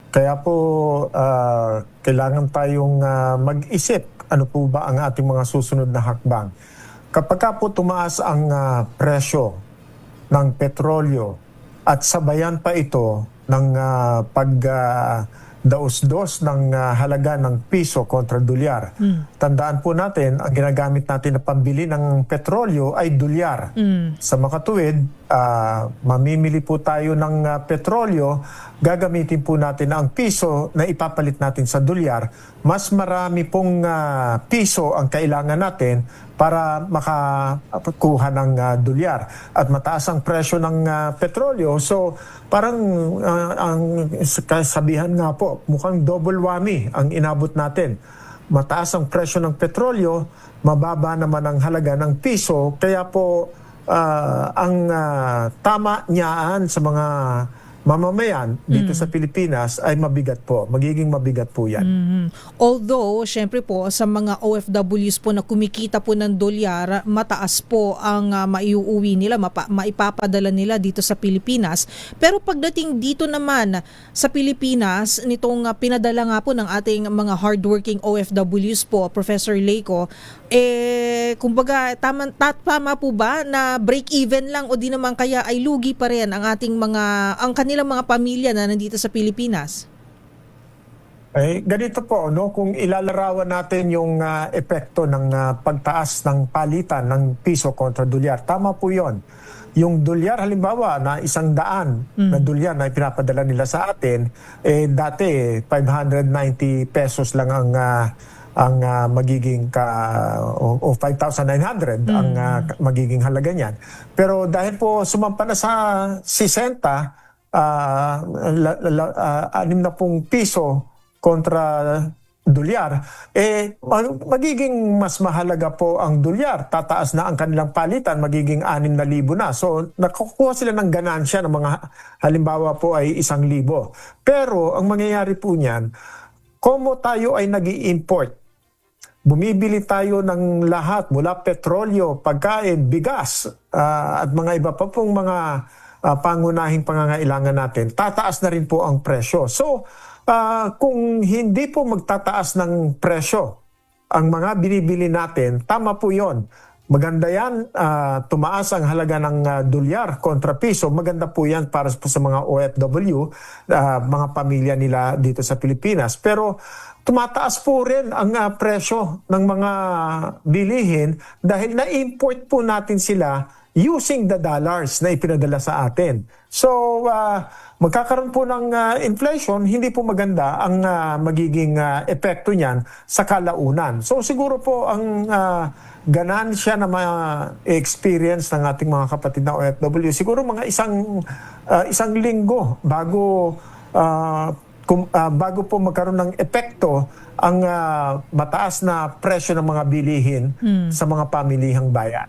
Kaya po kailangan tayong mag-isip ano po ba ang ating mga susunod na hakbang. Kapag ka po tumaas ang presyo ng petrolyo at sabayan pa ito ng pagdaos-dos ng halaga ng piso kontra dolyar. Tandaan po natin, ang ginagamit natin na pambili ng petrolyo ay dolyar. Sa makatuwid, mamimili po tayo ng petrolyo, gagamitin po natin ang piso na ipapalit natin sa dolyar. Mas marami pong piso ang kailangan natin para makakuha ng dolyar. At mataas ang presyo ng petrolyo. So parang ang kasabihan nga po, mukhang double whammy ang inabot natin. Mataas ang presyo ng petrolyo, mababa naman ang halaga ng piso. Kaya po ang tama niyaan sa mga mamamayan dito sa Pilipinas ay mabigat po. Magiging mabigat po yan. Although, syempre po, sa mga OFWs po na kumikita po ng dolyar, mataas po ang maiuuwi nila, maipapadala nila dito sa Pilipinas. Pero pagdating dito naman sa Pilipinas, nitong pinadala nga po ng ating mga hardworking OFWs po, Professor Leyco, kumbaga, tama po ba na break-even lang o di naman kaya ay lugi pa rin ang ating ang kanilang mga pamilya na nandito sa Pilipinas? Ganito po, no? Kung ilalarawan natin yung epekto ng pagtaas ng palitan ng piso kontra dolyar, tama po yon. Yung dolyar, halimbawa, na 100 na dolyar na ipinapadala nila sa atin, dati 590 pesos lang ang magiging o 5,900 ang magiging halaga niyan. Pero dahil po sumampa na sa 60, 60 piso kontra dolyar, magiging mas mahalaga po ang dolyar. Tataas na ang kanilang palitan, magiging 6,000 na. So, nakukuha sila ng ganansya ng mga halimbawa po ay 1,000. Pero, ang mangyayari po niyan, kung tayo ay nag-i-import, bumibili tayo ng lahat mula petrolyo, pagkain, bigas, at mga iba pa pong mga pangunahing pangangailangan natin, tataas na rin po ang presyo. So, kung hindi po magtataas ng presyo ang mga binibili natin, tama po yon. Maganda yan, tumaas ang halaga ng dolyar kontra piso. Maganda po yan para po sa mga OFW, mga pamilya nila dito sa Pilipinas. Pero tumataas po rin ang presyo ng mga bilihin dahil na-import po natin sila using the dollars na ipinadala sa atin. So, magkakaroon po ng inflation, hindi po maganda ang magiging epekto niyan sa kalaunan. So, siguro po ang ganansya na ma-experience ng ating mga kapatid na OFW, siguro mga isang linggo bago po magkaroon ng epekto ang mataas na presyo ng mga bilihin sa mga pamilihang bayan.